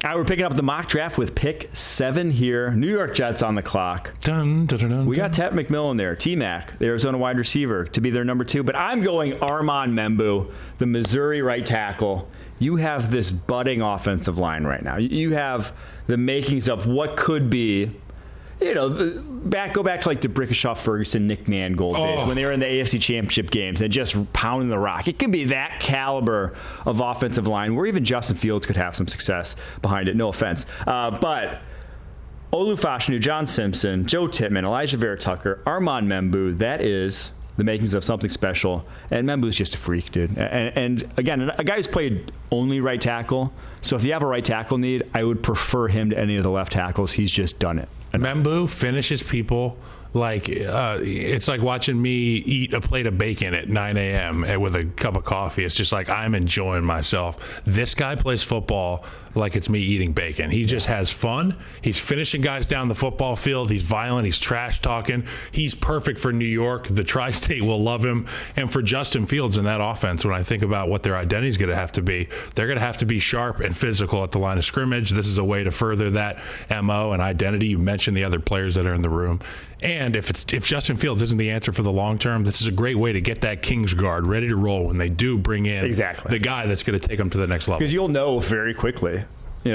All right, we're picking up the mock draft with pick 7 here. New York Jets on the clock. Dun, dun, dun, dun, we got McMillan there, T-Mac, the Arizona wide receiver, to be their number 2. But I'm going Armand Membou, the Missouri right tackle. You have this budding offensive line right now. You have the makings of what could be, go back to like DeBrickashaw, Ferguson, Nick Mangold days when they were in the AFC Championship games and just pounding the rock. It can be that caliber of offensive line where even Justin Fields could have some success behind it. No offense. But Olu Fashanu, John Simpson, Joe Tippmann, Elijah Vera-Tucker, Armand Membou, that is the makings of something special. And Membou's just a freak, dude. And again, a guy who's played only right tackle. So if you have a right tackle need, I would prefer him to any of the left tackles. He's just done it. Membou finishes people like it's like watching me eat a plate of bacon at 9 a.m. with a cup of coffee. It's just like I'm enjoying myself. This guy plays football like it's me eating bacon. He just has fun. He's finishing guys down the football field. He's violent. He's trash talking. He's perfect for New York. The Tri-State will love him. And for Justin Fields in that offense, when I think about what their identity is going to have to be, they're going to have to be sharp and physical at the line of scrimmage. This is a way to further that MO and identity. You mentioned the other players that are in the room. And if Justin Fields isn't the answer for the long term, this is a great way to get that King's Guard ready to roll when they do bring in the guy that's going to take them to the next level. Because you'll know very quickly.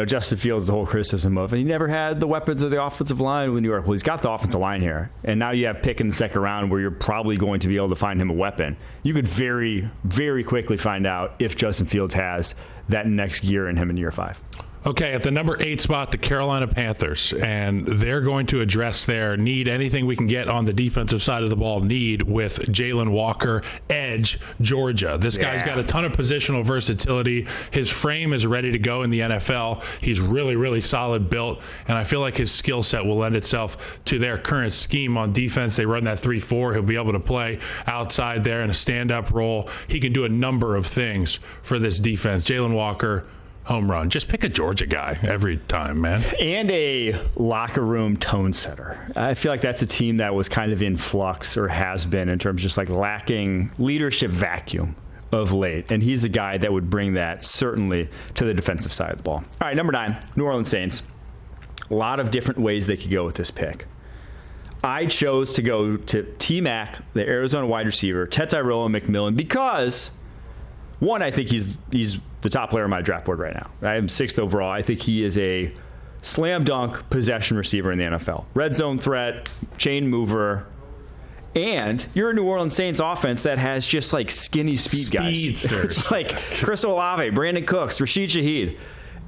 Justin Fields, the whole criticism of, he never had the weapons of the offensive line with New York. Well, he's got the offensive line here. And now you have pick in the second round where you're probably going to be able to find him a weapon. You could very, very quickly find out if Justin Fields has that next gear in him in year 5. Okay, at the number 8 spot, the Carolina Panthers, and they're going to address their need, anything we can get on the defensive side of the ball need with Jaylen Walker, edge, Georgia. This guy's got a ton of positional versatility. His frame is ready to go in the NFL. He's really, really solid built, and I feel like his skill set will lend itself to their current scheme on defense. They run that 3-4. He'll be able to play outside there in a stand-up role. He can do a number of things for this defense. Jaylen Walker, home run. Just pick a Georgia guy every time, man. And a locker room tone setter. I feel like that's a team that was kind of in flux, or has been, in terms of just like lacking leadership vacuum of late. And he's a guy that would bring that certainly to the defensive side of the ball. All right, number 9, New Orleans Saints. A lot of different ways they could go with this pick. I chose to go to T-Mac, the Arizona wide receiver, Tetairoa McMillan, because one, I think he's the top player on my draft board right now. I am 6th overall. I think he is a slam dunk possession receiver in the NFL. Red zone threat, chain mover. And you're a New Orleans Saints offense that has just like skinny speed guys. Speedsters. It's like Chris Olave, Brandon Cooks, Rashid Shaheed.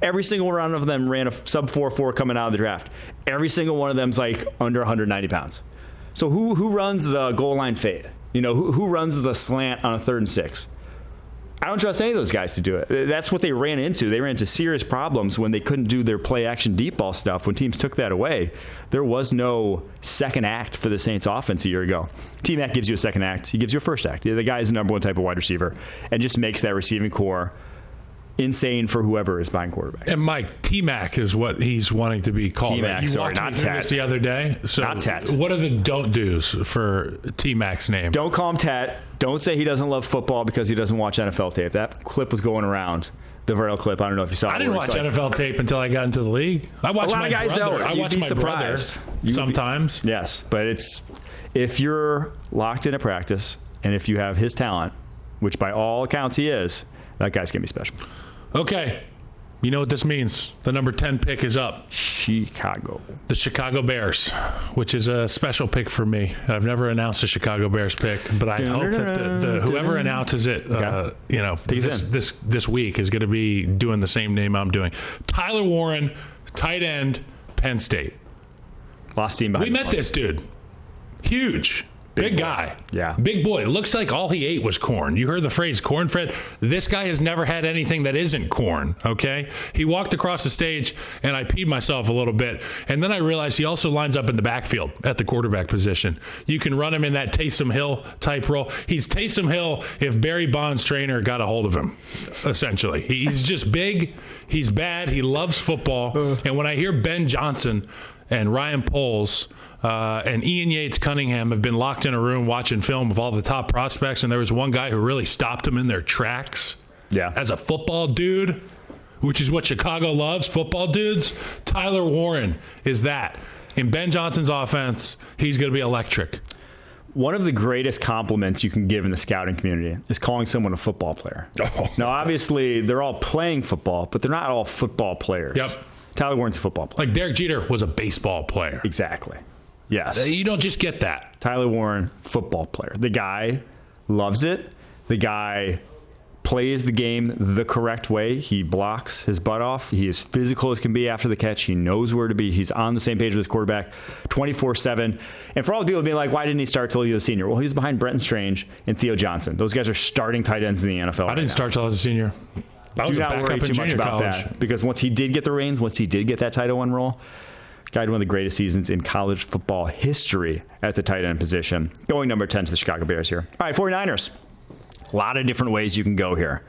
Every single one of them ran a sub 4.4 coming out of the draft. Every single one of them's like under 190 pounds. So who runs the goal line fade? Who runs the slant on a 3rd and 6? I don't trust any of those guys to do it. That's what they ran into. They ran into serious problems when they couldn't do their play-action deep ball stuff. When teams took that away, there was no second act for the Saints offense a year ago. T-Mac gives you a second act. He gives you a first act. The guy is the number 1 type of wide receiver and just makes that receiving core insane for whoever is buying quarterback. And Mike, T-Mac is what he's wanting to be called. T-Mac, sorry, not Tet. This the other day. So not Tet. What are the don't do's for T-Mac's name? Don't call him Tet. Don't say he doesn't love football because he doesn't watch NFL tape. That clip was going around. The viral clip. I don't know if you saw it. I didn't watch NFL tape until I got into the league. I watch a lot of guys don't. I watch my brother sometimes. Yes, but if you're locked in a practice and if you have his talent, which by all accounts he is, that guy's going to be special. Okay. You know what this means. The number 10 pick is up. Chicago. The Chicago Bears, which is a special pick for me. I've never announced a Chicago Bears pick, but I hope that whoever announces it, this week is going to be doing the same name I'm doing. Tyler Warren, tight end, Penn State. Lost team behind. We met this dude. Huge. Big guy. Yeah. Big boy. Looks like all he ate was corn. You heard the phrase corn fed? This guy has never had anything that isn't corn, okay? He walked across the stage, and I peed myself a little bit. And then I realized he also lines up in the backfield at the quarterback position. You can run him in that Taysom Hill type role. He's Taysom Hill if Barry Bonds' trainer got a hold of him, essentially. He's just big. He's bad. He loves football. And when I hear Ben Johnson and Ryan Poles and Ian Yates Cunningham have been locked in a room watching film of all the top prospects, and there was one guy who really stopped them in their tracks as a football dude. which is what Chicago loves, football dudes. Tyler Warren is that. In Ben Johnson's offense, he's going to be electric. One of the greatest compliments you can give in the scouting community is calling someone a football player. Oh. Now, obviously, they're all playing football, but they're not all football players. Yep. Tyler Warren's a football player. Like Derek Jeter was a baseball player. Exactly. Yes. You don't just get that. Tyler Warren, football player. The guy loves it. The guy plays the game the correct way. He blocks his butt off. He is physical as can be after the catch. He knows where to be. He's on the same page with his quarterback 24/7. And for all the people being like, why didn't he start till he was a senior? Well, he was behind Brenton Strange and Theo Johnson. Those guys are starting tight ends in the NFL. I didn't start till I was a senior. Do not worry too much about that, because once he did get the reins, once he did get that Tight End role, guy had one of the greatest seasons in college football history at the tight end position. Going number 10 to the Chicago Bears here. All right, 49ers. A lot of different ways you can go here.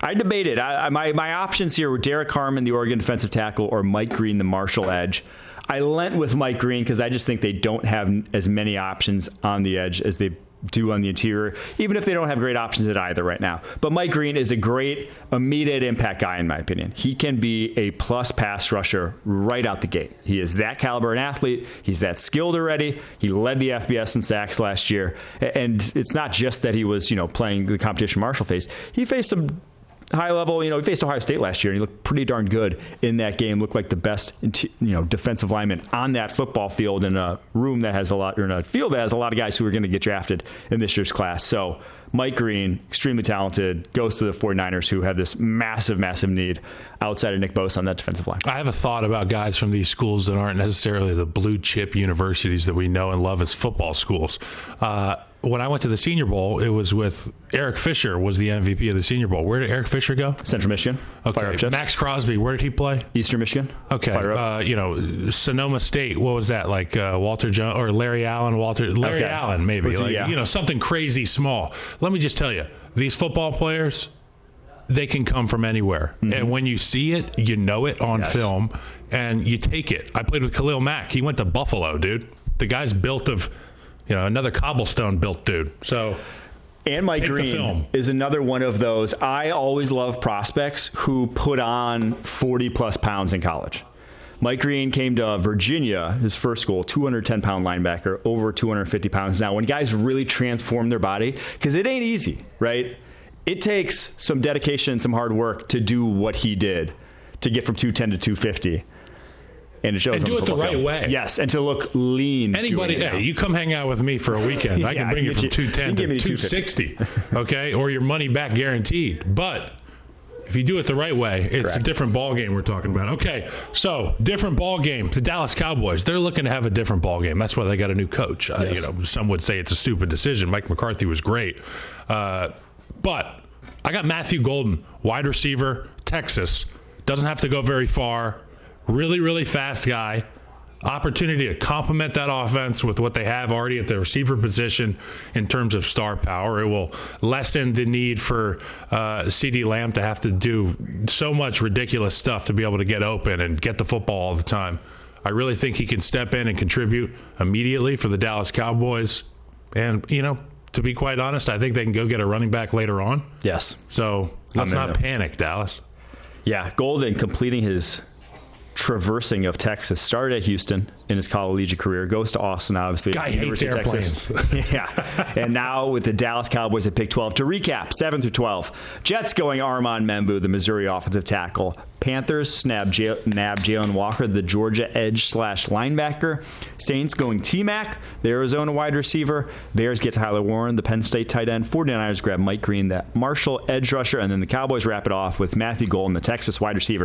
I debated. My options here were Derek Harmon, the Oregon defensive tackle, or Mike Green, the Marshall edge. I lent with Mike Green because I just think they don't have as many options on the edge as they do on the interior, even if they don't have great options at either right now. But Mike Green is a great immediate impact guy, in my opinion. He can be a plus pass rusher right out the gate. He is that caliber an athlete. He's that skilled already. He led the FBS in sacks last year. And it's not just that he was, playing the competition Marshall faced. He faced some high level, he faced Ohio State last year, and he looked pretty darn good in that game. Looked like the best, defensive lineman on that football field in a room that has a lot, or in a field that has a lot of guys who are going to get drafted in this year's class. So Mike Green, extremely talented, goes to the 49ers, who have this massive, massive need outside of Nick Bosa on that defensive line. I have a thought about guys from these schools that aren't necessarily the blue chip universities that we know and love as football schools. When I went to the Senior Bowl, it was with Eric Fisher was the MVP of the Senior Bowl. Where did Eric Fisher go? Central Michigan. Okay. Max Crosby, where did he play? Eastern Michigan. Okay. Sonoma State. What was that? Like Walter Jones or Larry Allen? Larry Allen, maybe. Something crazy small. Let me just tell you, these football players, they can come from anywhere. Mm-hmm. And when you see it, you know it on film, and you take it. I played with Khalil Mack. He went to Buffalo, dude. The guy's built of... another cobblestone built dude. So, and Mike Green is another one of those. I always love prospects who put on 40 plus pounds in college. Mike Green came to Virginia, his first school, 210-pound linebacker, over 250 pounds. Now, when guys really transform their body, because it ain't easy, right? It takes some dedication and some hard work to do what he did, to get from 210 to 250. And it shows. And do it the right way. Yes, and to look lean. Anybody, you come hang out with me for a weekend. I can bring you from 210 to 260, okay? Or your money back guaranteed. But if you do it the right way, it's a different ball game we're talking about. Okay, so different ball game. The Dallas Cowboys, they're looking to have a different ball game. That's why they got a new coach. Yes. Some would say it's a stupid decision. Mike McCarthy was great. But I got Matthew Golden, wide receiver, Texas. Doesn't have to go very far. Really, really fast guy. Opportunity to complement that offense with what they have already at the receiver position in terms of star power. It will lessen the need for CeeDee Lamb to have to do so much ridiculous stuff to be able to get open and get the football all the time. I really think he can step in and contribute immediately for the Dallas Cowboys. And, to be quite honest, I think they can go get a running back later on. Yes. So let's not panic, Dallas. Yeah, Golden completing his traversing of Texas. Started at Houston in his collegiate career, goes to Austin, obviously. Guy hates airplanes. Yeah. And now with the Dallas Cowboys at pick 12. To recap, 7 through 12. Jets going Armand Membou, the Missouri offensive tackle. Panthers nab Jaylen Walker, the Georgia edge / linebacker. Saints going T-Mac, the Arizona wide receiver. Bears get Tyler Warren, the Penn State tight end. 49ers grab Mike Green, that Marshall edge rusher. And then the Cowboys wrap it off with Matthew Golden, the Texas wide receiver.